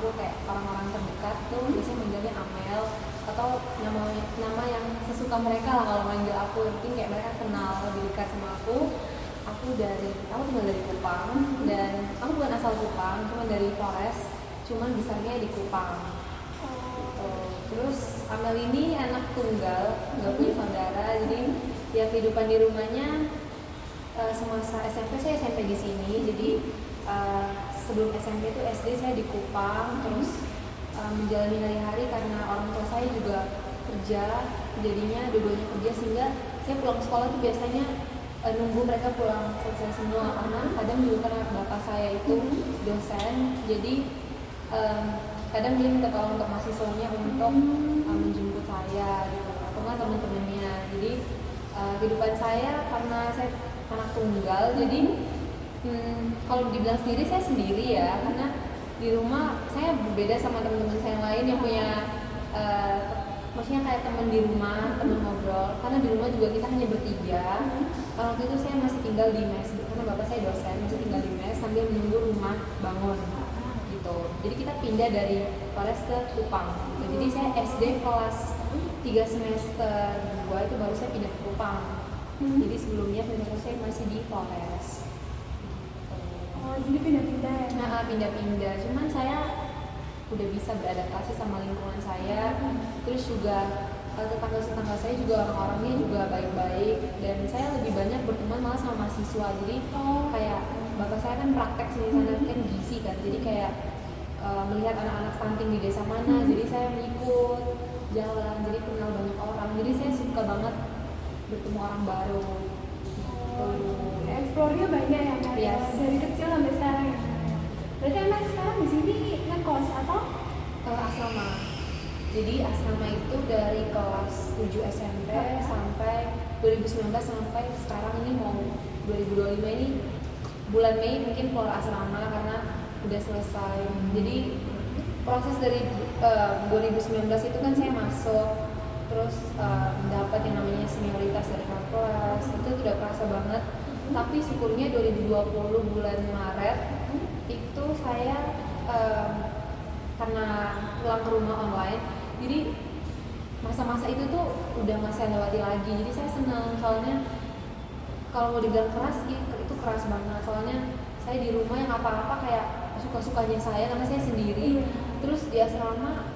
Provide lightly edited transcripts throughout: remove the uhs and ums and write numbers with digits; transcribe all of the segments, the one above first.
aku kayak orang-orang terdekat tuh biasanya manggilnya Amel atau nama yang sesuka mereka lah kalau manggil aku, mungkin kayak mereka kenal lebih dekat sama aku. Aku tinggal dari Kupang dan aku bukan asal Kupang, cuma dari Flores, cuman besarnya di Kupang gitu. Terus Amel ini anak tunggal, nggak punya saudara, jadi ya kehidupan di rumahnya semasa SMP saya SMP di sini, jadi sebelum SMP itu SD saya di Kupang, terus menjalani hari-hari karena orang tua saya juga kerja, jadinya dua-duanya kerja sehingga saya pulang sekolah tuh biasanya nunggu mereka pulang selesai semua, karena kadang juga karena bapak saya itu dosen, jadi kadang dia minta tolong untuk mahasiswanya untuk menjemput saya gitu, atau nggak teman-temannya. Jadi kehidupan saya karena saya anak tunggal, jadi kalau dibilang sendiri saya sendiri ya, karena di rumah saya berbeda sama teman-teman saya yang lain yang punya maksudnya kayak teman di rumah, teman ngobrol, karena di rumah juga kita hanya bertiga. Waktu itu saya masih tinggal di mes karena bapak saya dosen, masih tinggal di mes sambil menunggu rumah bangun gitu. Jadi kita pindah dari Flores ke Kupang gitu. Jadi saya SD kelas 3 semester 2 itu baru saya pindah ke Kupang. Jadi sebelumnya semester saya masih di Flores. Oh, jadi pindah-pindah ya? Nah, pindah-pindah. Cuman saya udah bisa beradaptasi sama lingkungan saya. Terus juga tetangga-tetangga saya juga orang-orangnya juga baik-baik, dan saya lebih banyak berteman malah sama mahasiswa. Jadi kayak bapak saya kan praktek sini sana kan gizi kan. Jadi kayak melihat anak-anak stunting di desa mana, jadi saya ikut jalan, jadi kenal banyak orang. Jadi saya suka banget bertemu orang baru. Eksplornya banyak ya Mbak? Yes. Dari kecil sampai sekarang ya? Berarti emang sekarang di sini ngekos atau? Asrama. Jadi asrama itu dari kelas 7 SMP sampai 2019 sampai sekarang ini mau 2025 ini bulan Mei mungkin keluar asrama karena udah selesai. Jadi proses dari 2019 itu kan saya masuk, terus dapat yang namanya senioritas dari kakak kelas, itu udah kerasa banget. Tapi syukurnya 2020 bulan Maret itu saya karena pulang ke rumah online, jadi masa-masa itu tuh udah nggak saya lewati lagi. Jadi saya senang, soalnya kalau mau dibilang keras itu keras banget, soalnya saya di rumah yang apa-apa kayak suka-sukanya saya karena saya sendiri. Terus di asrama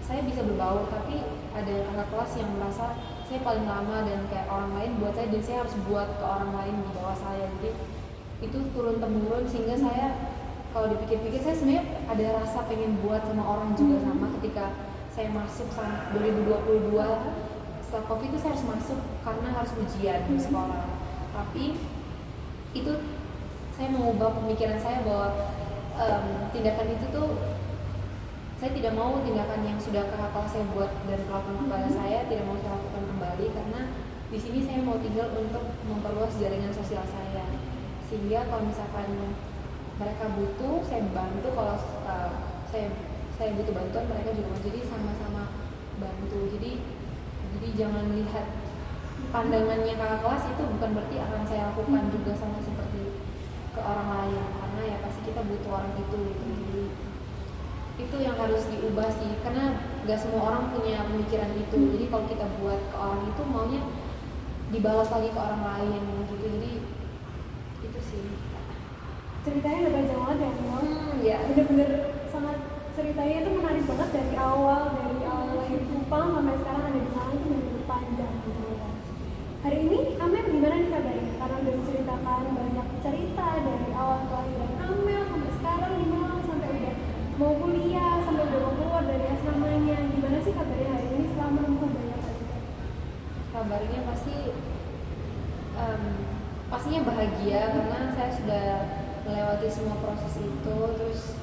saya bisa berbaur, tapi ada kakak kelas yang merasa saya paling lama dan kayak orang lain buat saya, dan saya harus buat ke orang lain di bawah saya. Jadi itu turun temurun, sehingga saya kalau dipikir-pikir saya sebenarnya ada rasa pengen buat sama orang juga. Sama ketika saya masuk 2022 setelah COVID itu saya harus masuk karena harus ujian di sekolah, tapi itu saya mengubah pemikiran saya bahwa tindakan itu tuh saya tidak mau tindakan yang sudah kakak kelas saya buat dan perlakuan kepada saya tidak mau saya lakukan kembali, karena di sini saya mau tinggal untuk memperluas jaringan sosial saya, sehingga kalau misalkan mereka butuh saya bantu, kalau saya butuh bantuan mereka juga mau, jadi sama-sama bantu. Jadi jangan lihat pandangannya kakak kelas itu bukan berarti akan saya lakukan juga sama seperti ke orang lain, karena ya pasti kita butuh orang itu gitu. Jadi itu yang harus diubah sih, karena gak semua orang punya pemikiran itu. Jadi kalau kita buat ke orang itu maunya dibalas lagi ke orang lain gitu. Jadi itu sih Ceritanya udah panjang banget ya Mel? Ya. Bener-bener sangat, ceritanya itu menarik banget dari awal lahir Kupang sampai sekarang ada di sana, itu bener-bener panjang gitu ya. Hari ini Amel gimana nih kabarnya? Karena udah menceritakan banyak cerita dari awal kelahiran Amel sampai sekarang gimana, sampai udah mau kuliah, sampai udah mau keluar dari asramanya. Gimana sih kabarnya hari ini setelah menempuh banyak cerita? Kabarnya pastinya bahagia karena saya sudah melewati semua proses itu. Terus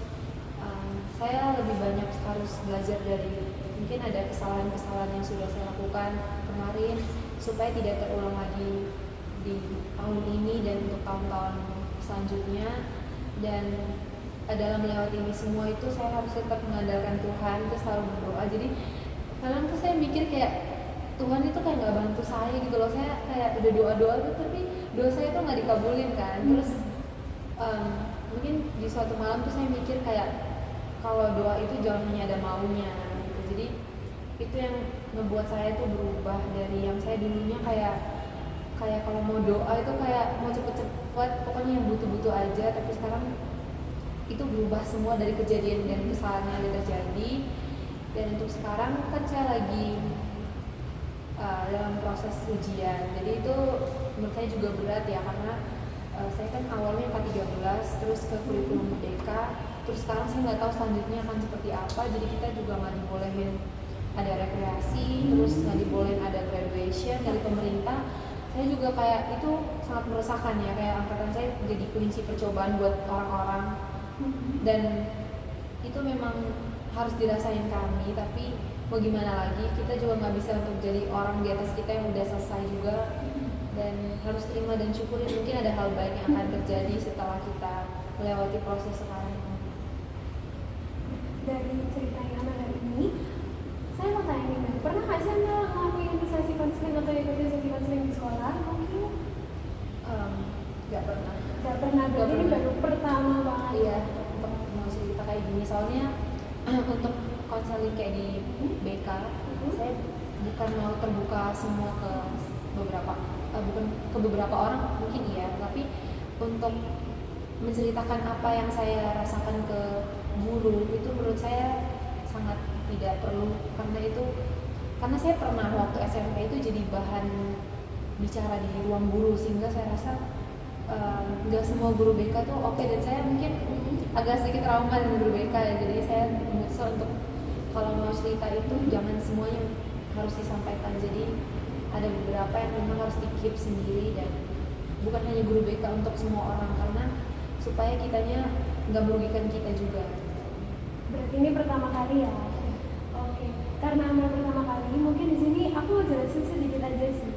saya lebih banyak harus belajar dari mungkin ada kesalahan-kesalahan yang sudah saya lakukan kemarin supaya tidak terulang lagi di tahun ini dan untuk tahun-tahun selanjutnya. Dan dalam melewati ini semua itu saya harus tetap mengandalkan Tuhan, terus selalu berdoa. Jadi kadang tuh saya mikir kayak Tuhan itu kayak nggak bantu saya gitu loh. Saya kayak udah doa-doa tuh tapi doa saya tuh nggak dikabulin kan. Terus mungkin di suatu malam tuh saya mikir kayak kalau doa itu jangan hanya ada maunya gitu. Jadi itu yang ngebuat saya tuh berubah dari yang saya dulunya kayak kalau mau doa itu kayak mau cepet-cepet pokoknya yang butuh-butuh aja, tapi sekarang itu berubah semua dari kejadian dan kesalahan yang ada terjadi. Dan untuk sekarang kan saya lagi dalam proses ujian, jadi itu menurut saya juga berat ya, karena saya kan awalnya K13 terus ke kurikulum merdeka, terus sekarang saya nggak tahu selanjutnya akan seperti apa. Jadi kita juga nggak dibolehin ada rekreasi, terus nggak dibolehin ada graduation dari pemerintah. Saya juga kayak itu sangat meresahkan ya, kayak angkatan saya jadi kelinci percobaan buat orang-orang, dan itu memang harus dirasain kami. Tapi mau gimana lagi, kita juga nggak bisa untuk jadi orang di atas kita yang udah selesai juga, dan harus terima dan syukurin mungkin ada hal baik yang akan terjadi setelah kita melewati proses sekarang ini. Dari cerita yang Amel hari ini, saya mau tanya nih Mel, pernah nggak sih Amel ngelakuin sesi konseling atau ikutin sesi konseling di sekolah mungkin? Nggak pernah. Nggak pernah, berarti ini baru pertama banget. Iya, untuk mau cerita kayak gini, soalnya untuk konseling kayak di BK, saya bukan mau terbuka semua ke beberapa orang mungkin iya, tapi untuk menceritakan apa yang saya rasakan ke guru itu menurut saya sangat tidak perlu, karena saya pernah waktu SMP itu jadi bahan bicara di ruang guru, sehingga saya rasa nggak semua guru BK tuh oke, dan saya mungkin agak sedikit trauma dengan guru BK ya. Jadi saya memutuskan untuk kalau mau cerita itu jangan semuanya harus disampaikan. Jadi ada beberapa yang memang harus di-keep sendiri, dan bukan hanya guru BK, untuk semua orang, karena supaya kitanya nggak merugikan kita juga. Berarti ini pertama kali ya? Oke, karena Amel pertama kali, mungkin di sini aku mau jelasin sedikit aja sih.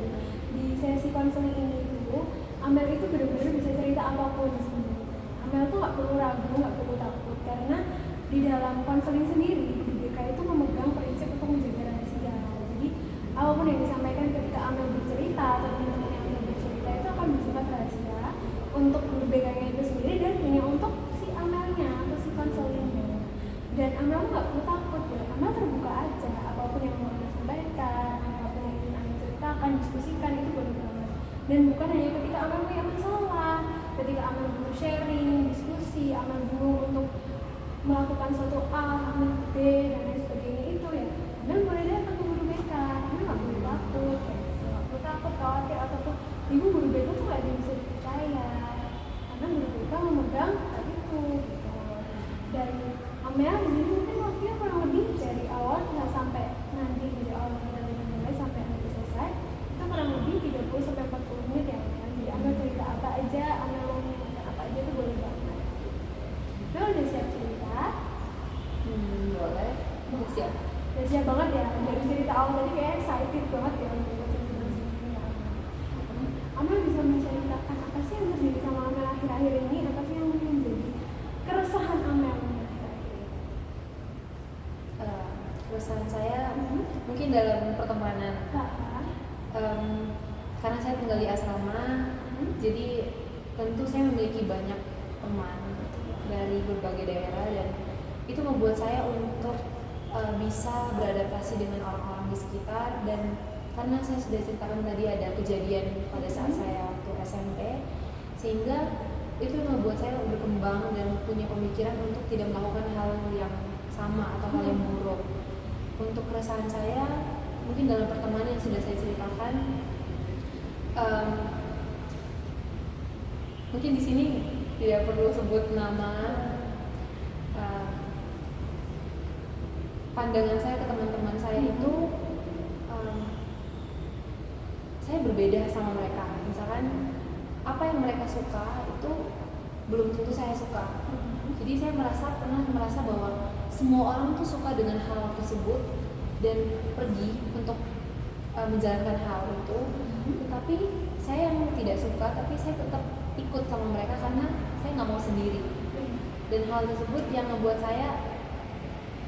Di sesi konseling ini tuh, Amel itu benar-benar bisa cerita apapun sebenarnya. Amel tuh nggak perlu ragu, nggak perlu takut, karena di dalam konseling sendiri, BK itu memegang prinsip untuk menjaga rahasia. Jadi apapun yang disampaikan ketika Amel bercerita atau teman-teman yang Amel bercerita itu akan bersifat rahasia untuk guru BK-nya itu sendiri, dan hanya untuk si Amelnya atau si konselingnya. Dan Amel nggak perlu takut ya, Amel terbuka aja, apapun yang mau Amel sampaikan, apapun yang ingin Amel ceritakan, diskusikan, itu boleh banget. Dan bukan hanya ketika Amel punya masalah, ketika Amel butuh sharing, diskusi, Amel bingung untuk melakukan suatu A, B, dan lain sebagainya itu ya, Amel boleh datang ke guru BK. Amel nggak perlu takut, nggak perlu takut, khawatir, ataupun ibu guru BK tuh nggak ada yang bisa dipercaya, karena guru BK memegang hal itu gitu. Dan Amel di sini mungkin waktunya kurang lebih dari awal sampai nanti, dari awal kita mulai sampai nanti selesai itu kurang lebih 30-40 menit ya Amel. Jadi Amel cerita apa aja, Amel mau menyampaikan apa aja itu boleh banget. Amel udah siap cerita? Boleh. Siap. Udah siap banget ya, dari cerita awal tadi kayak excited banget ya untuk cerita ini ya Amel. Amel bisa menceritakan apa sih yang terjadi sama Amel akhir-akhir ini, apa sih yang menjadi keresahan Amel? Keresahan saya mungkin dalam pertemanan, karena saya tinggal di asrama, jadi tentu saya memiliki banyak teman dari berbagai daerah, dan itu membuat saya untuk bisa beradaptasi dengan orang-orang di sekitar. Dan karena saya sudah ceritakan tadi ada kejadian pada saat saya waktu SMP, sehingga itu membuat saya berkembang dan punya pemikiran untuk tidak melakukan hal yang sama atau hal yang buruk. Untuk keresahan saya mungkin dalam pertemanan yang sudah saya ceritakan, mungkin di sini tidak perlu sebut nama. Pandangan saya ke teman-teman saya itu, saya berbeda sama mereka. Misalkan apa yang mereka suka itu belum tentu saya suka. Jadi saya pernah merasa bahwa semua orang tuh suka dengan hal tersebut dan pergi untuk menjalankan hal itu. Tetapi saya yang tidak suka, tapi saya tetap ikut sama mereka karena saya nggak mau sendiri. Dan hal tersebut yang membuat saya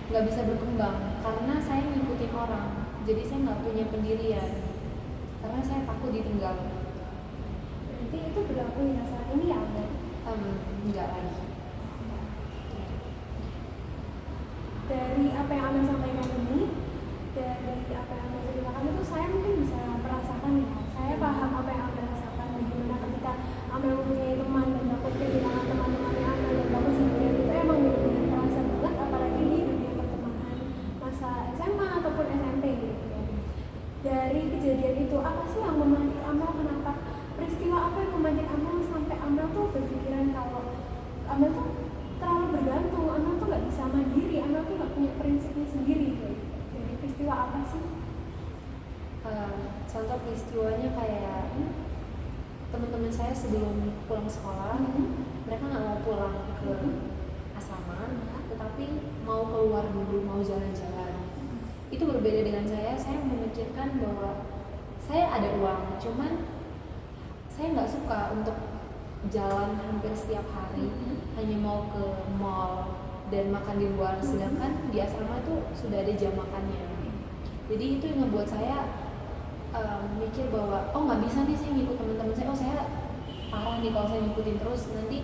nggak bisa berkembang karena saya ngikutin orang. Jadi saya nggak punya pendirian karena saya takut ditinggal. Berarti itu berlaku hingga saat ini ya Amel? Enggak lagi. contoh peristiwanya kayak teman-teman saya sebelum pulang sekolah mereka nggak mau pulang ke asrama, tetapi mau keluar dulu, mau jalan-jalan. Itu berbeda dengan saya memikirkan bahwa saya ada uang, cuman saya nggak suka untuk jalan hampir setiap hari, hanya mau ke mall dan makan di luar, sedangkan di asrama itu sudah ada jam makannya. Jadi itu yang membuat saya mikir bahwa oh nggak bisa nih saya ngikut teman-teman saya, oh saya parah nih kalau saya ngikutin terus nanti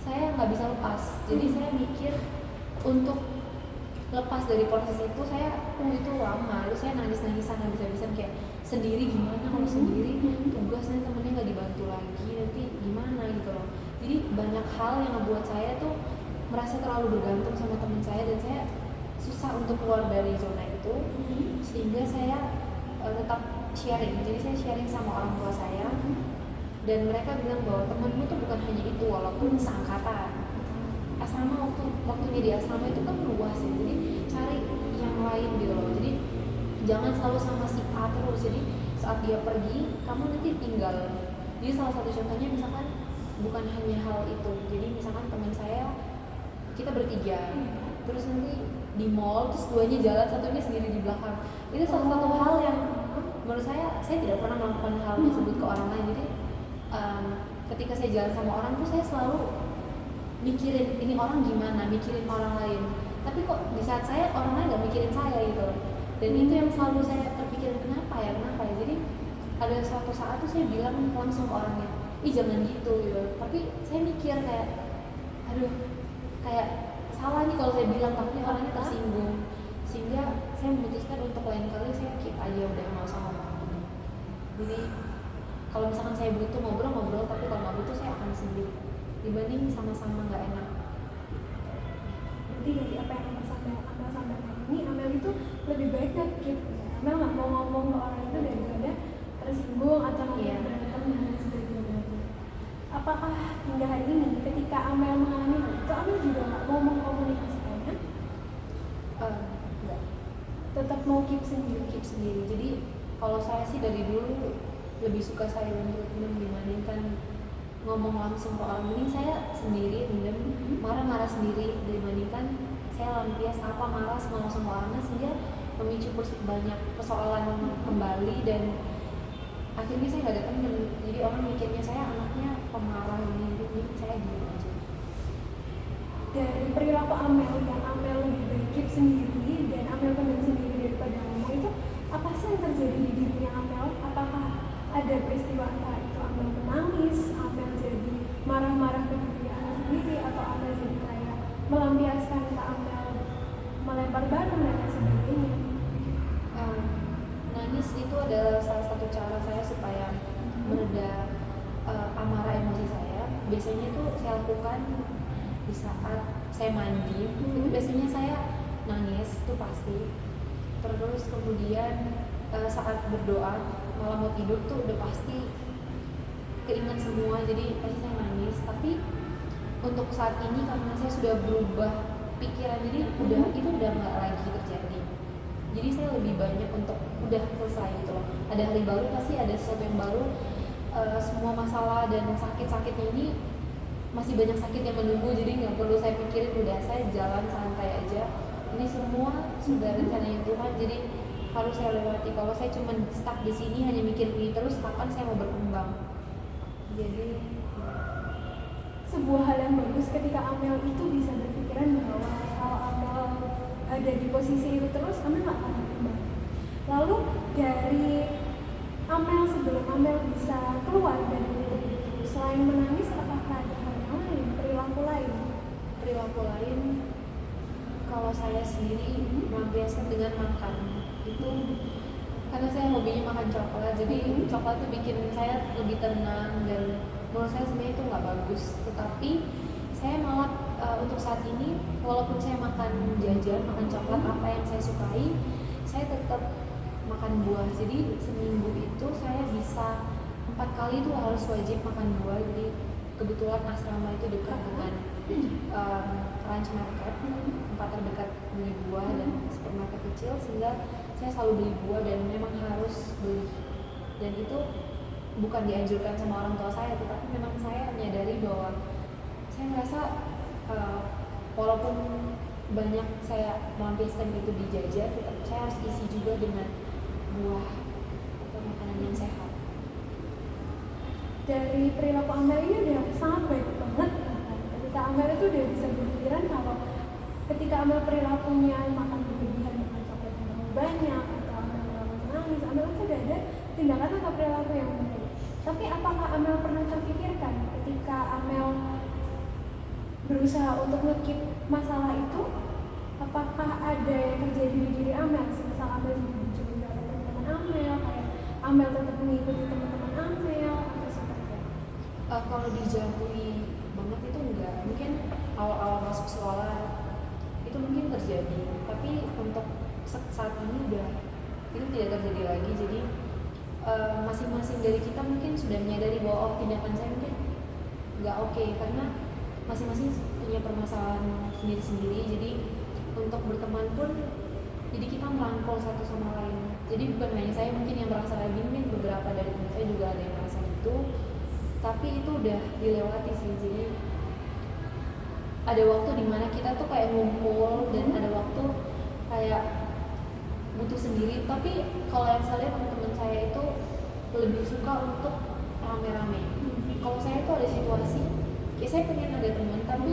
saya nggak bisa lepas. Jadi saya mikir untuk lepas dari proses itu saya itu lama, terus saya nangis-nangisan habis-habisan kayak sendiri gimana kalau sendiri tugasnya temennya nggak dibantu lagi nanti gimana gitu loh. Jadi banyak hal yang membuat saya tuh merasa terlalu bergantung sama teman saya dan saya susah untuk keluar dari zona itu, sehingga saya tetap sharing. Jadi saya sharing sama orang tua saya dan mereka bilang bahwa temanmu tuh bukan hanya itu walaupun seangkatan. Asrama waktunya di asrama itu kan luas ya, jadi cari yang lain gitu loh. Jadi jangan selalu sama si A terus, jadi saat dia pergi kamu nanti tinggal. Jadi salah satu contohnya misalkan bukan hanya hal itu, jadi misalkan teman saya kita bertiga terus nanti di mall terus duanya jalan satunya sendiri di belakang, itu salah satu hal yang menurut saya tidak pernah melakukan hal tersebut ke orang lain. Jadi ketika saya jalan sama orang tuh saya selalu mikirin ini orang gimana, mikirin orang lain, tapi kok di saat saya orang lain nggak mikirin saya gitu. Dan itu yang selalu saya terpikir kenapa ya. Jadi ada suatu saat tuh saya bilang langsung ke orangnya, ih jangan gitu. Tapi saya mikir kayak aduh kayak salah nih kalau saya bilang, takutnya orangnya tersinggung, sehingga saya memutuskan untuk lain kali saya keep aja, udah nggak usah ngomong. Jadi kalau misalkan saya butuh ngobrol, tapi kalau nggak butuh saya akan sendiri dibanding sama-sama nggak enak. Berarti dari apa yang Amel sampaikan ini, Amel itu lebih baik keep. Amel nggak mau ngomong ke orang itu daripada tersinggung atau nanti berantem dan lain sebagainya. Apakah hingga hari ini ketika Amel mengalami hal itu, Amel juga nggak mau mengkomunikasikannya? Enggak. Tetap mau keep sendiri. Jadi kalau saya sih dari dulu lebih suka silent treatment dibandingkan ngomong langsung ke orang. Mending saya sendiri mendem marah-marah sendiri dibandingkan saya lampias marah semua langsung ke orangnya, sehingga memicu banyak persoalan kembali dan akhirnya saya nggak ada temen. Jadi orang mikirnya saya anaknya pemarah ini, jadi saya diem aja. Dari perilaku Amel yang Amel lebih baik keep sendiri dan Amel pendam sendiri daripada ngomong, itu apa sih yang terjadi di dirinya Amel? Apakah ada peristiwa entah itu Amel menangis, Amel jadi marah-marah ke diri Amel sendiri, atau Amel jadi kayak melampiaskan ke Amel melempar barang dan lain sebagainya? Nangis itu adalah salah satu cara saya supaya mereda amarah emosi saya. Biasanya itu saya lakukan di saat saya mandi. Itu biasanya saya nangis itu pasti. Terus kemudian saat berdoa malam mau tidur tuh udah pasti keinget semua, jadi pasti saya nangis. Tapi untuk saat ini karena saya sudah berubah pikiran, jadi itu udah nggak lagi terjadi. Jadi saya lebih banyak untuk udah selesai gitu loh. Ada hari baru pasti ada sesuatu yang baru. Semua masalah dan sakit-sakitnya ini masih banyak sakit yang menunggu, jadi nggak perlu saya pikirin, udah saya jalan santai aja. Ini semua sudah rencananya Tuhan, jadi harus saya lewati. Kalau saya cuma stuck di sini hanya mikir ini terus, kapan saya mau berkembang? Jadi sebuah hal yang bagus ketika Amel itu bisa berpikiran bahwa kalau Amel ada di posisi itu terus, Amel nggak akan berkembang. Lalu dari Amel sebelum Amel bisa keluar dari titik itu, selain menangis, apakah ada hal yang lain, perilaku lain? Kalau saya sendiri melampiaskan dengan makan. Itu karena saya hobinya makan coklat, jadi coklat itu bikin saya lebih tenang dan menurut saya sebenarnya itu nggak bagus. Tetapi saya malah untuk saat ini walaupun saya makan jajan, makan coklat apa yang saya sukai, saya tetap makan buah. Jadi seminggu itu saya bisa 4 kali itu harus wajib makan buah. Jadi kebetulan asrama itu dekat dengan lunch market, tempat terdekat beli buah dan supermarket kecil, sehingga saya selalu beli buah dan memang harus beli. dan itu bukan dianjurkan sama orang tua saya, tetapi memang saya menyadari bahwa saya merasa walaupun banyak saya melampiaskan itu di jajan, tetap saya harus isi juga dengan buah atau makanan yang sehat. Dari perilaku Amel ini udah sangat baik banget kan? Ketika Amel itu udah bisa berpikiran kalau ketika Amel perilakunya makan berlebihan, makan coklat yang terlalu banyak, atau Amel terlalu menangis, Amel itu udah ada tindakan atau perilaku yang baik. Tapi apakah Amel pernah terpikirkan ketika Amel berusaha untuk nge-keep masalah itu, apakah ada yang terjadi di diri Amel? Misal Amel menjadi teman-teman Amel, kayak Amel tetap mengikuti teman-teman Amel, atau seperti apa? Kalau dijauhi banget itu enggak, mungkin awal-awal masuk sekolah itu mungkin terjadi, tapi untuk saat ini udah itu tidak terjadi lagi. Jadi masing-masing dari kita mungkin sudah menyadari bahwa oh, tindakan saya mungkin nggak oke, karena masing-masing punya permasalahan sendiri-sendiri. Jadi untuk berteman pun jadi kita merangkul satu sama lain. Jadi bukan hanya saya mungkin yang merasa lagi, mungkin beberapa dari teman saya juga ada yang merasa gitu, tapi itu udah dilewati sih. Jadi ada waktu dimana kita tuh kayak ngumpul dan ada waktu kayak butuh sendiri. Tapi kalau yang saya lihat teman-teman saya itu lebih suka untuk rame-rame. Kalau saya tuh ada situasi, ya saya pengen ada teman, tapi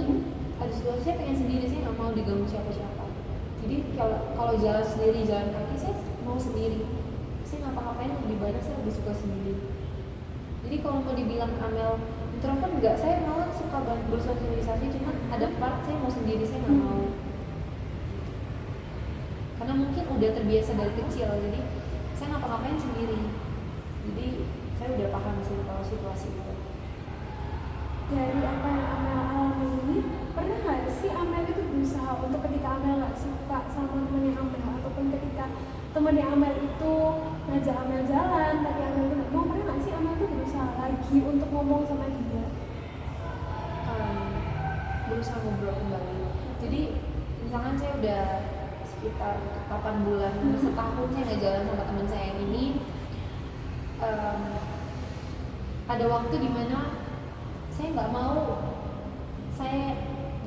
ada situasi saya pengen sendiri, saya nggak mau diganggu siapa-siapa. Jadi kalau jalan sendiri, jalan kaki, saya mau sendiri. Saya ngapa-ngapain lebih banyak saya lebih suka sendiri. Jadi kalau mau dibilang Amel introvert enggak, saya malah suka banget bersosialisasi, cuma ada part saya mau sendiri, saya nggak mau. Karena mungkin udah terbiasa dari kecil, jadi saya ngapa-ngapain sendiri. Jadi saya udah paham sih kalau situasi itu. Dari apa yang Amel alami ini, pernah nggak sih Amel itu berusaha untuk ketika Amel nggak suka sama temennya Amel, ataupun ketika temennya Amel itu ngajak Amel jalan tapi Amel itu nggak mau, pernah nggak sih Amel itu berusaha lagi untuk ngomong sama dia? Berusaha ngobrol kembali. Jadi misalkan saya udah sekitar 8 bulan, setahun saya nggak jalan sama teman saya yang ini, ada waktu dimana saya nggak mau, saya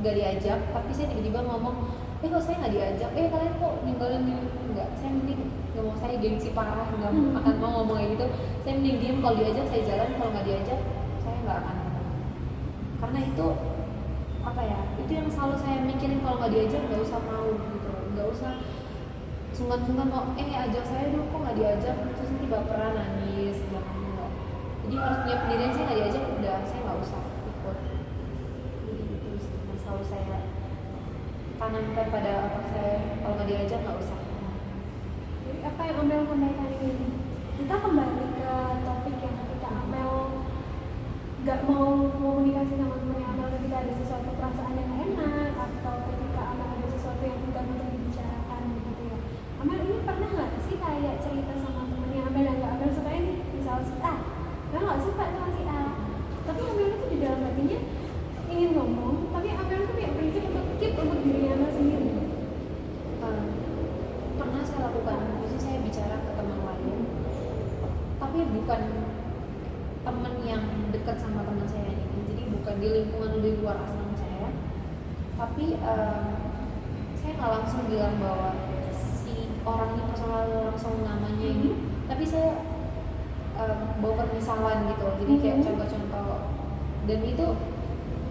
nggak diajak, tapi saya tiba-tiba ngomong, kok saya nggak diajak, kalian kok ninggalin ini, enggak, saya mending nggak mau, saya gengsi parah, nggak akan mau ngomong kayak gitu. Saya mending diem, kalau diajak saya jalan, kalau nggak diajak saya nggak akan ngomong. Karena itu apa ya, itu yang selalu saya mikirin, kalau nggak diajak nggak usah mau gitu, nggak usah sungkan-sungkan mau ajak saya dulu, kok nggak diajak, terus nanti baperan nangis, jangan. Enggak. Jadi harus punya pendirian, saya nggak diajak udah, saya nggak usah ikut. Jadi itu yang selalu saya tanamkan pada otak saya, kalau nggak diajak nggak usah. Jadi apa yang Amel sampaikan ini, kita kembali ke topik yang ketika Amel nggak mau komunikasi sama temennya Amel ketika ada sesuatu perasaan yang enak, atau ketika Amel ada sesuatu yang bukan untuk dibicarakan gitu ya. Amel ini pernah nggak sih kayak cerita sama temennya Amel yang nggak Amel suka ini, misal si A, Amel nggak suka sama si A, tapi Amel itu di dalam hatinya ingin ngomong, tapi Amel itu punya prinsip untuk keep untuk dirinya Amel sendiri. Pernah saya lakukan, maksudnya saya bicara ke teman lain, tapi bukan teman yang dekat sama teman saya ini, jadi bukan di lingkungan di luar asrama saya, tapi saya nggak langsung bilang bahwa si orang ini personal langsung namanya ini, tapi saya bawa permisalan gitu, jadi kayak contoh-contoh, dan itu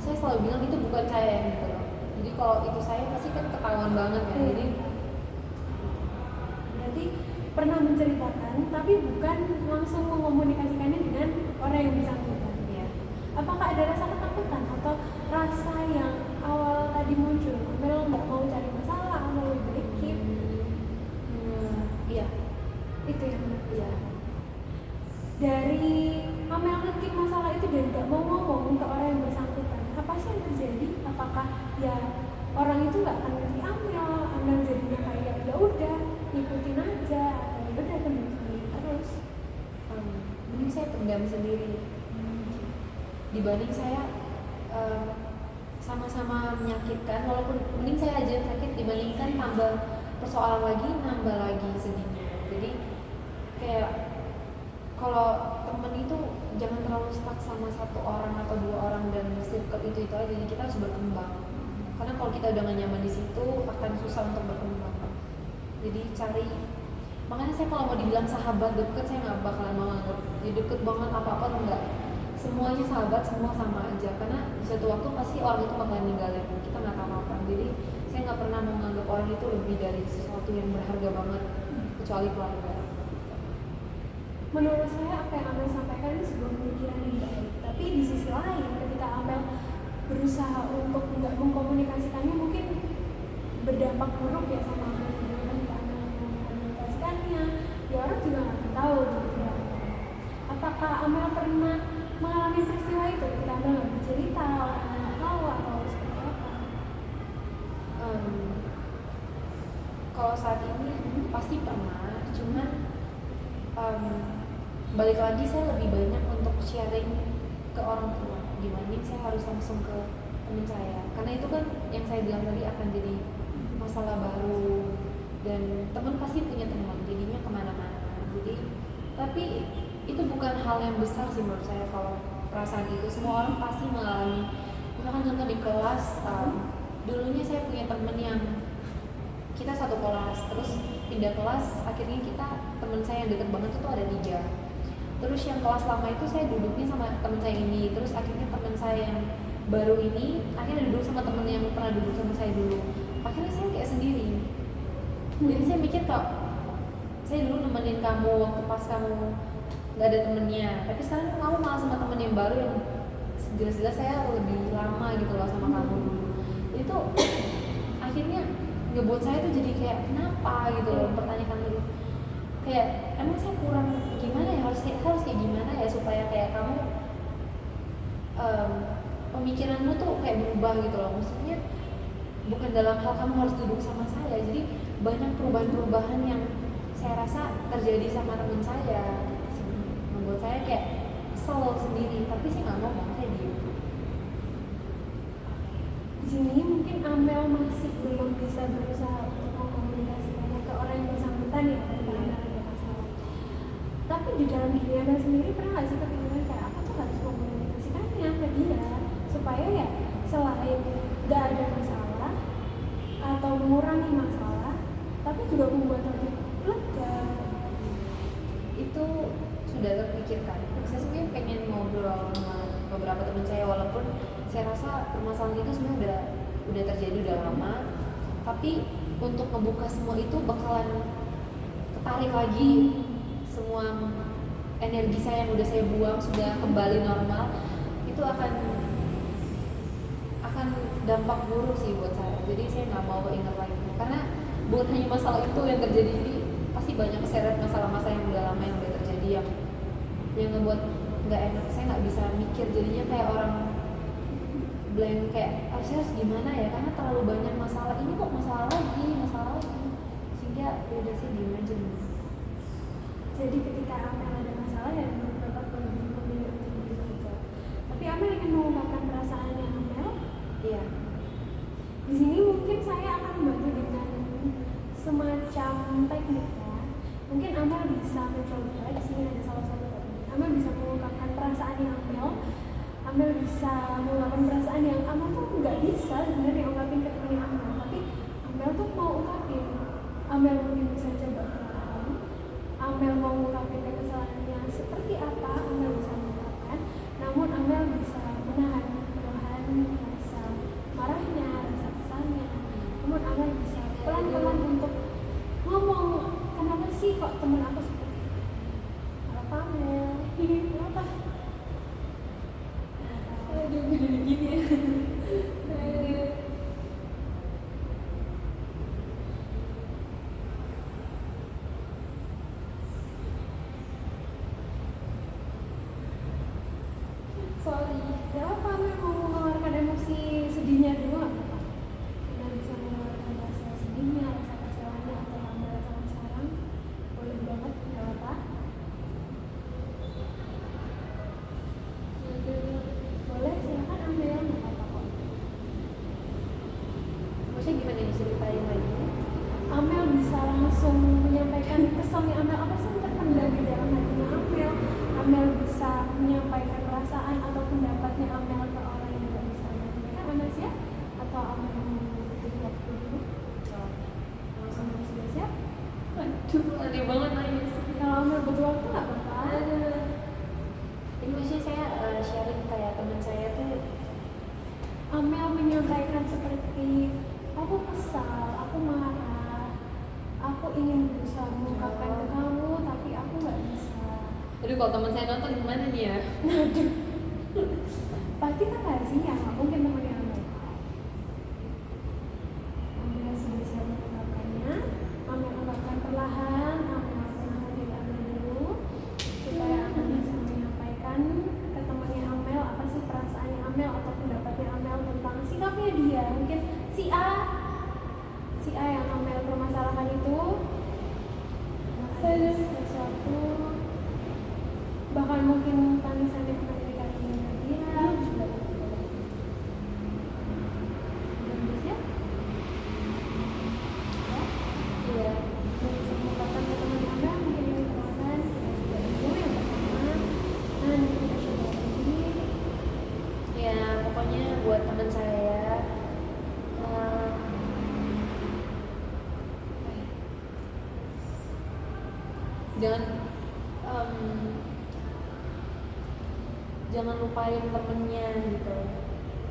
saya selalu bilang itu bukan saya gitu loh. Jadi kalau itu saya pasti kan ketahuan banget ya. Jadi berarti pernah menceritakan tapi bukan langsung mengomunikasikannya dengan orang yang bersangkutan ya. Apakah ada rasa ketakutan atau rasa yang awal tadi muncul, Amel nggak mau cari masalah, Amel lebih baik keep? Iya, itu yang iya. Dari Amel ngekip masalah itu dan nggak mau ngomong ke orang yang bersangkutan, apa sih yang terjadi? Apakah ya orang itu nggak akan ngerti Amel jadinya kayak ya udah ikutin aja, atau ya udah pendam sendiri terus? Mending saya pendam sendiri dibanding saya sama-sama menyakitkan, walaupun mending saya aja sakit dibandingkan tambah persoalan lagi, nambah lagi sedihnya. Jadi kayak kalau temen itu jangan terlalu stuck sama satu orang atau dua orang dan circle itu aja, jadi kita harus berkembang. Karena kalau kita udah gak nyaman di situ akan susah untuk berkembang. Jadi cari, makanya saya kalau mau dibilang sahabat deket saya nggak bakalan mau nganggap jadi deket banget apa-apa, enggak. Semuanya sahabat, semua sama aja, karena di suatu waktu pasti orang itu bakalan ninggalin kita, nggak tahu apa. Jadi saya nggak pernah mau menganggap orang itu lebih dari sesuatu yang berharga banget, kecuali keluarga. Menurut saya apa yang Amel sampaikan ini sebuah pemikiran yang baik, tapi di sisi lain ketika Amel berusaha untuk nggak mengkomunikasikannya mungkin berdampak buruk ya sama Amel. Ketika Amel mengkomunikasikannya, ya orang juga nggak tahu gitu ya. Apakah Amel pernah mengalami peristiwa itu ketika Amel nggak bercerita, Amel nggak tahu atau seperti apa? Kalau saat ini pasti pernah, cuman balik lagi saya lebih banyak untuk sharing ke orang tua dibanding saya harus langsung ke teman saya, karena itu kan yang saya bilang tadi akan jadi masalah baru, dan teman pasti punya teman jadinya kemana-mana. Jadi tapi itu bukan hal yang besar sih menurut saya. Kalau perasaan itu semua orang pasti mengalami. Misalkan contoh di kelas, dulunya saya punya teman yang kita satu kelas, terus pindah kelas, akhirnya kita teman saya yang deket banget itu ada 3. Terus yang kelas lama itu saya duduknya sama teman saya ini, terus akhirnya teman saya yang baru ini akhirnya duduk sama temen yang pernah duduk sama saya dulu. Akhirnya saya kayak sendiri. Jadi saya mikir kok saya dulu nemenin kamu waktu pas kamu nggak ada temennya, tapi sekarang kamu malah sama temen yang baru yang jelas-jelas saya lebih lama gitu loh sama kamu dulu. Itu akhirnya ngebuat saya tuh jadi kayak kenapa gitu loh, mempertanyakan dulu kayak emang saya kurang gimana ya, harus kayak gimana ya supaya kayak kamu pemikiranmu tuh kayak berubah gitu loh. Maksudnya bukan dalam hal kamu harus duduk sama saya. Jadi banyak perubahan-perubahan yang saya rasa terjadi sama teman saya, membuat saya kayak kesel sendiri, tapi saya nggak ngomong, saya diem. Di sini mungkin Amel masih belum bisa berusaha untuk mengkomunikasikannya ke orang yang bersangkutan ya, ketika Amel ada masalah. Tapi di dalam diri Amel sendiri pernah nggak sih kepikiran kayak aku tuh harus mengkomunikasikannya ke dia supaya ya selain nggak ada masalah atau mengurangi masalah, tapi juga membuat hati lega. Itu sudah terpikirkan. Saya sebenarnya pengen ngobrol sama beberapa teman saya, walaupun saya rasa permasalahan itu sebenarnya udah terjadi udah lama, tapi untuk membuka semua itu bakalan ketarik lagi semua energi saya yang udah saya buang, sudah kembali normal, itu akan dampak buruk sih buat saya. Jadi saya nggak mau ingat lagi, karena bukan hanya masalah itu yang terjadi, jadi pasti banyak keseret masalah-masalah yang udah lama yang udah terjadi yang ngebuat nggak enak. Saya nggak bisa mikir, jadinya kayak orang blank, kayak harus gimana ya, karena terlalu banyak masalah, ini kok masalah lagi, sehingga udah sih diem aja nih. Jadi ketika Amel ada masalah ya tetap lebih memilih untuk diem aja. Tapi Amel ingin mengungkapkan perasaannya Amel. Iya. Di sini mungkin saya akan membantu dengan semacam teknik ya. Mungkin Amel bisa mencoba, di sini ada salah satu teknik. Amel bisa mengungkapkan perasaannya Amel. Amel bisa mengungkapkan perasaan yang Amel tuh nggak bisa sebenarnya ungkapin ke temennya Amel, tapi Amel tuh mau ungkapin. Amel mungkin bisa coba perlahan. Amel mau ungkapin kesalahannya seperti apa, Amel bisa mengungkapkan. Namun Amel bisa menahan perlahan rasa marahnya, rasa kesalnya. Namun Amel bisa pelan-pelan untuk ngomong, kenapa sih kok teman aku seperti itu? Kenapa Amel? Kenapa? Aduh, jadi gini ya. Sorry, gak apa, Amel mau mengeluarkan emosi sedihnya dulu gak apa-apa. Amel bisa mengeluarkan rasa sedihnya, rasa kecewanya, atau yang Amel rasakan sekarang. Boleh banget, gak apa-apa. Boleh, silakan Amel, gak apa-apa kok. Maksudnya gimana nih, ceritain lagi? Amel bisa langsung menyampaikan kesannya Amel apa sih yang terpendam terpendam di dalam hatinya Amel. Amel bisa menyampaikan perasaan atau pendapatnya Amel ke orang yang tidak bisa menyampaikan. Amel siap? Atau Amel butuh waktu dulu? Kalau Amel sudah siap? Aduh, aneh banget nanya sih. Kalau Amel butuh waktu nggak apa-apa. Ini maksudnya saya sharing kayak teman saya tuh. Amel menyampaikan seperti, aku kesal, aku marah, aku ingin berusaha mengungkapkan ke kamu, tapi aku nggak bisa. Aduh, kalau teman saya nonton gimana nih ya? Aduh, pasti kan rahasia, nggak mungkin temennya Amel. Amel sudah siap mengungkapkannya. Amel ungkapkan perlahan, Amel tenangkan diri Amel dulu, supaya Amel bisa menyampaikan ke temannya Amel apa sih perasaannya Amel atau pendapatnya Amel tentang sikapnya dia. Mungkin si A yang Amel permasalahkan itu ada sesuatu, bahkan mungkin tangisan yang pernah dikasih dia juga. Dan bisa Iya. bisa mengungkapkan ke teman Amel, mungkin ini perlahan kita coba dulu yang pertama, dan kita coba lagi. Ya, pokoknya buat teman saya jangan lupain temennya gitu.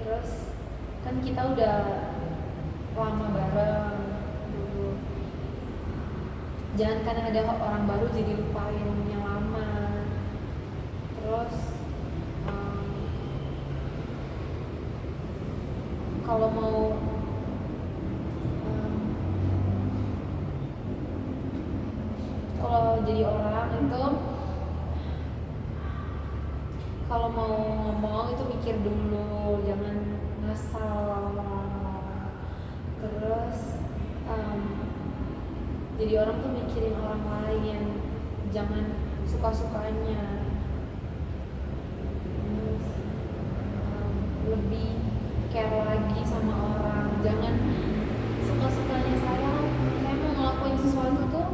Terus kan kita udah lama bareng dulu, jangan karena ada orang baru jadi lupain yang lama. Terus kalau mau kalau jadi orang itu kalau mau ngomong itu mikir dulu, jangan ngasal. Terus jadi orang tuh mikirin orang lain, jangan suka-sukanya. Terus lebih care lagi sama orang, jangan suka-sukanya saya mau ngelakuin sesuatu tuh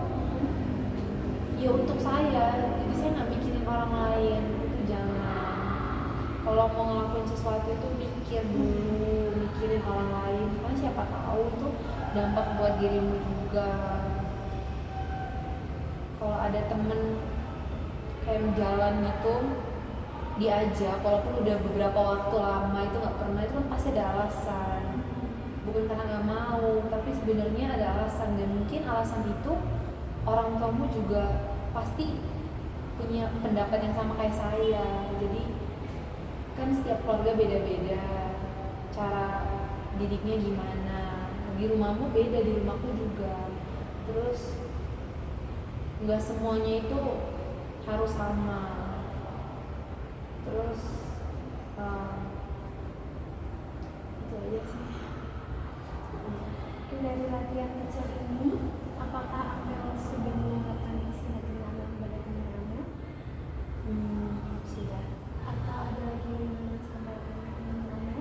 ya untuk saya, jadi saya nggak mikirin orang lain. Itu jangan. Kalau mau ngelakuin sesuatu itu mikir dulu, mikirin orang lain, karena siapa tahu itu dampak buat dirimu juga. Kalau ada temen kayak jalan gitu diajak, walaupun udah beberapa waktu lama itu nggak pernah, itu kan pasti ada alasan, bukan karena nggak mau, tapi sebenarnya ada alasan. Dan mungkin alasan itu orang tuamu juga pasti punya pendapat yang sama kayak saya. Jadi kan setiap keluarga beda-beda cara didiknya gimana, di rumahmu beda, di rumahku juga. Terus nggak semuanya itu harus sama. Terus itu aja sih. Dari latihan kecil ini, apakah Amel sudah mengungkapkan isi hatinya Amel kepada teman Amel? Sudah. Atau ada lagi yang ingin disampaikan ke teman Amel?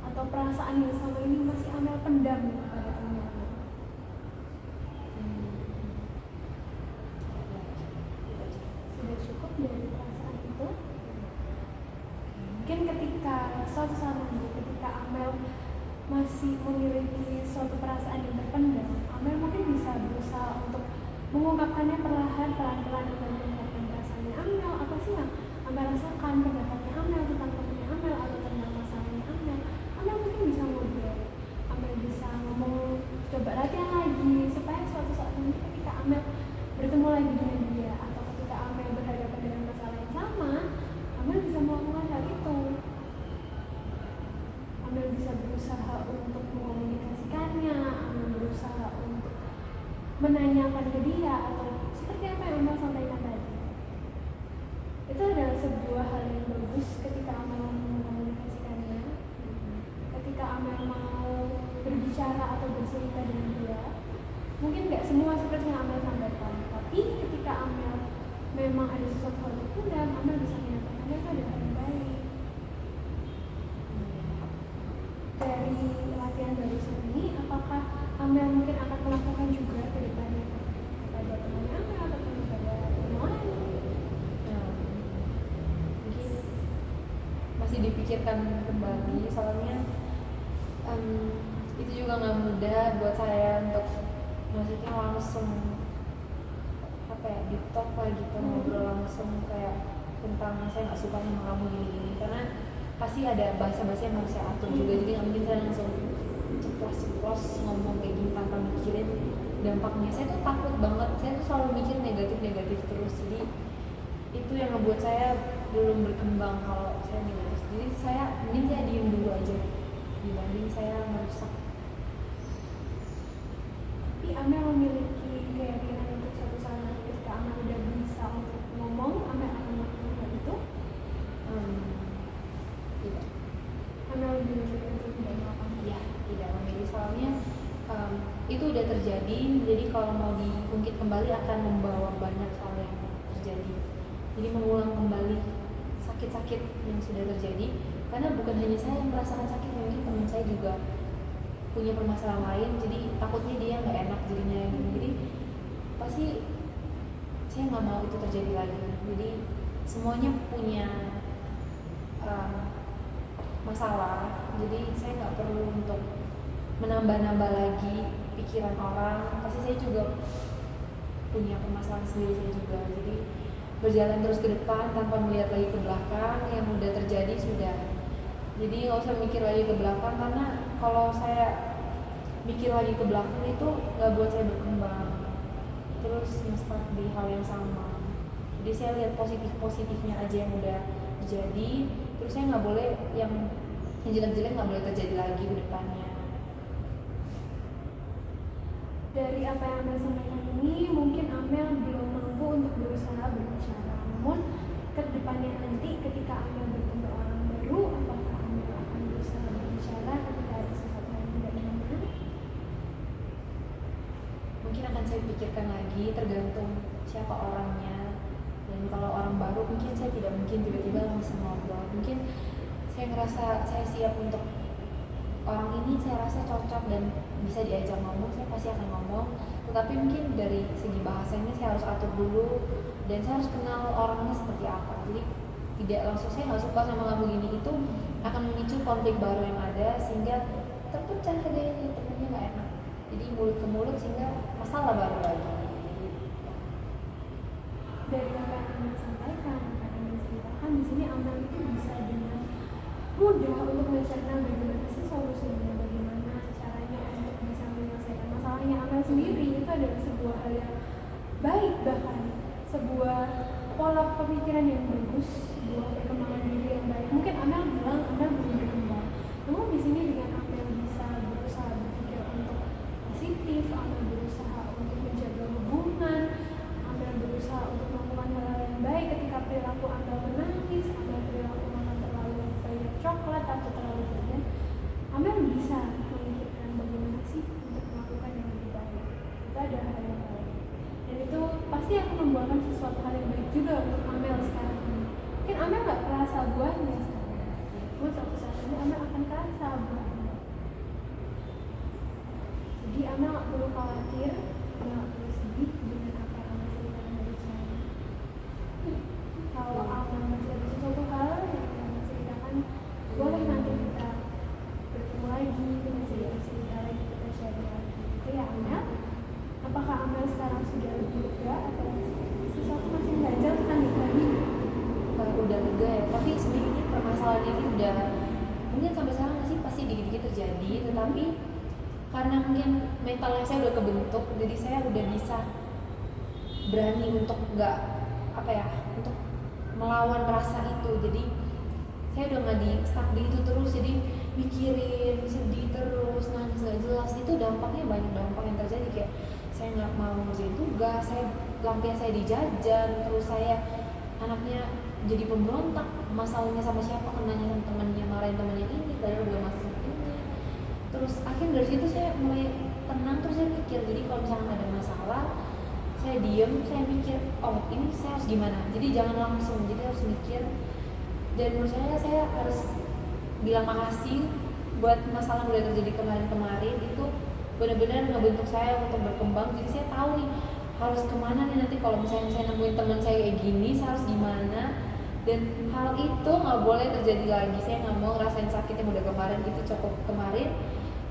Atau perasaan yang selama ini masih Amel pendam kepada teman Amel? Sudah cukup dari perasaan itu? Mungkin ketika suatu saat nanti, ketika Amel masih memiliki suatu perasaan yang terpendam, Amel mungkin bisa berusaha untuk mengungkapkannya perlahan, pelan-pelan. Amel mengungkapkan perasaannya Amel, apa sih yang Amel rasakan, pendapatnya Amel tentang temannya Amel atau tentang masalahnya Amel. Amel mungkin bisa ngobrol, Amel bisa ngomong, coba latihan lagi, supaya suatu saat nanti ketika Amel bertemu lagi dengan dia, atau ketika Amel berhadapan dengan masalah yang sama, Amel bisa melakukan hal itu. Amel bisa berusaha untuk mengkomunikasikannya, Amel berusaha untuk menanyakan ke dia, atau seperti apa yang Amel sampaikan tadi. Itu adalah sebuah hal yang bagus ketika Amel mengkomunikasikannya, ketika Amel mau berbicara atau bercerita dengan dia. Mungkin nggak semua seperti yang Amel sampaikan, tapi ketika Amel memang ada sesuatu hal yang terpendam, Amel bisa menyampaikannya itu adalah hal yang baik. Dari latihan barusan ini, apakah Amel mungkin akan melakukan juga ke depannya kepada temannya Amel ataupun kepada teman masih dipikirkan kembali, soalnya itu juga nggak mudah buat saya untuk maksudnya langsung apa ya di talk lah gitu, ngobrol langsung kayak tentang saya nggak suka sama kamu gini-gini, karena pasti ada bahasa-bahasa yang harus saya atur juga, jadi nggak mungkin saya langsung ceplos ngomong kayak gini tanpa mikirin dampaknya. Saya tuh takut banget, saya tuh selalu mikir negatif terus, jadi itu yang ngebuat saya belum berkembang kalau saya negatif. Jadi saya mending saya diem dulu aja dibanding saya merusak. Tapi Amel memiliki keyakinan untuk suatu saat nanti ketika Amel udah bisa untuk ngomong, Amel akan melakukan hal itu? Tidak. Amel lebih memilih untuk tidak melakukan hal Iya, tidak memilih, soalnya itu udah terjadi. Jadi kalau mau diungkit kembali akan membawa banyak hal yang terjadi. Jadi mengulang kembali sakit-sakit yang sudah terjadi, karena bukan hanya saya yang merasakan sakit, mungkin teman saya juga punya permasalahan lain, jadi takutnya dia nggak enak jadinya gitu. Jadi pasti saya nggak mau itu terjadi lagi. Jadi semuanya punya masalah, jadi saya nggak perlu untuk menambah-nambah lagi pikiran orang. Pasti saya juga punya permasalahan sendiri saya juga, jadi berjalan terus ke depan tanpa melihat lagi ke belakang. Yang udah terjadi sudah, jadi nggak usah mikir lagi ke belakang, karena kalau saya mikir lagi ke belakang itu nggak buat saya berkembang, terus nge-stuck di hal yang sama. Jadi saya lihat positifnya aja yang udah terjadi, terus saya nggak boleh yang jelek-jelek nggak boleh terjadi lagi ke depannya. Dari apa yang Amel sampaikan ini, mungkin Amel belum mampu untuk berusaha berbicara. Namun ke depannya nanti ketika Amel bertemu orang baru, apakah Amel akan berusaha berbicara ketika ada sesuatu yang tidak nyaman? Mungkin akan saya pikirkan lagi, tergantung siapa orangnya. Dan kalau orang baru mungkin saya tidak mungkin tiba-tiba langsung ngobrol. Mungkin saya ngerasa saya siap untuk orang ini, saya rasa cocok dan bisa diajak ngomong, saya pasti akan ngomong. Tetapi mungkin dari segi bahasanya saya harus atur dulu, dan saya harus kenal orangnya seperti apa. Jadi tidak langsung saya nggak suka sama kamu gini, itu akan memicu konflik baru yang ada sehingga terpecah deh, temennya nggak enak. Jadi mulut ke mulut sehingga masalah baru lagi. Dari apa yang Amel sampaikan, apa yang Amel ceritakan, di sini Amel itu bisa dengan mudah untuk mencerna bagaimana sih solusinya, bagaimana caranya untuk bisa menyelesaikan masalahnya Amel sendiri. Itu adalah sebuah hal yang baik, bahkan sebuah pola pemikiran yang bagus, sebuah perkembangan diri yang baik. Mungkin Amel bilang Amel belum berkembang, namun di sini dengan Amel bisa berusaha berpikir untuk positif, Amel berusaha untuk menjaga hubungan, Amel berusaha untuk melakukan hal-hal yang baik. Ketika perilaku Amel menangis, Amel perilaku makan terlalu banyak coklat atau terlalu berlebihan, Amel bisa memikirkan bagaimana sih untuk melakukan yang lebih baik. Itu ada hal yang baik, dan itu pasti akan membuahkan sesuatu hal yang baik juga untuk Amel sekarang ini. Mungkin Amel nggak kerasa buahnya sekarang, namun suatu saat nanti Amel akan kerasa buahnya. Jadi Amel nggak perlu khawatir, Amel nggak perlu sedih dengan apa yang Amel ceritakan dari saya. Kalau Amel masih ada sesuatu hal yang Amel ceritakan, boleh nanti kita bertemu lagi, kita cerita lagi, kita share lagi. Oke ya Amel? Apakah Amel sekarang sudah lebih lega atau sesuatu masih belajar tentang lagi? Udah lega ya, tapi sebenarnya permasalahan ini udah mungkin sampai sekarang masih pasti dikit-dikit terjadi, tetapi karena mungkin mentalnya saya udah kebentuk, jadi saya udah bisa berani untuk nggak apa ya, untuk melawan rasa itu. Jadi saya udah nggak di stuck di itu terus, jadi mikirin sedih terus, nangis nggak jelas. Itu dampaknya banyak dampak yang terjadi, kayak saya nggak mau ngerjain tugas, saya lampian saya dijajan, terus saya anaknya jadi pemberontak, masalahnya sama siapa, kenanya sama temannya, marahin temannya ini padahal udah masalah ini. Terus akhirnya dari situ saya mulai tenang, terus saya pikir, jadi kalau misalnya ada masalah saya diem, saya mikir, oh ini saya harus gimana. Jadi jangan langsung, jadi harus mikir. Dan menurut saya harus bilang makasih buat masalah yang udah terjadi kemarin-kemarin, itu benar-benar ngebentuk saya untuk berkembang. Jadi saya tahu nih harus kemana nih nanti kalau misalnya saya nemuin teman saya kayak gini, saya harus gimana. dan hal itu nggak boleh terjadi lagi. Saya nggak mau ngerasain sakit yang udah kemarin, itu cukup kemarin.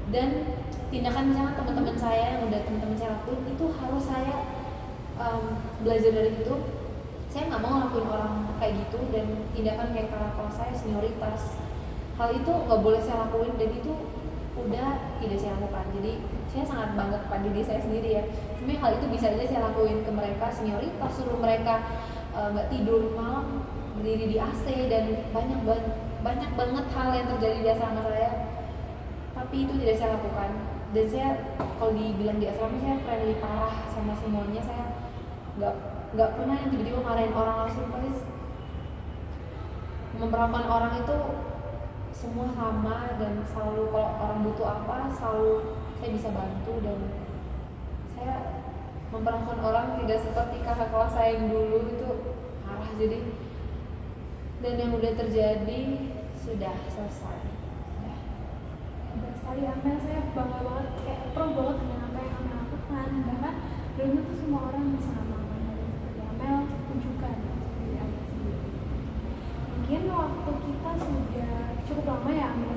Dan tindakan misalnya teman-teman saya yang udah teman-teman saya lakuin itu harus saya belajar dari itu. Saya nggak mau ngelakuin orang kayak gitu, dan tindakan kayak kalau saya senioritas, hal itu nggak boleh saya lakuin, dan itu udah tidak saya lakukan. Jadi saya sangat bangga kepada diri saya sendiri ya. Sebenarnya hal itu bisa aja saya lakuin ke mereka senioritas, suruh mereka nggak tidur malam berdiri di AC, dan banyak banget hal yang terjadi di asrama saya, tapi itu tidak saya lakukan. Dan saya kalau dibilang di asrama saya friendly parah sama semuanya. Saya nggak pernah yang tiba-tiba marahin orang langsung, pasti memperlakukan orang itu semua sama, dan selalu kalau orang butuh apa selalu saya bisa bantu, dan saya memperlakukan orang tidak seperti kakak kelas saya yang dulu itu parah. Jadi dan yang udah terjadi sudah selesai. Hebat sekali Amel, saya bangga banget, kayak pro banget dengan apa yang Amel lakukan. Bahkan belum tentu semua orang bisa melakukan hal yang seperti Amel tunjukkan dari Amel sendiri. Mungkin waktu kita sudah cukup lama ya Amel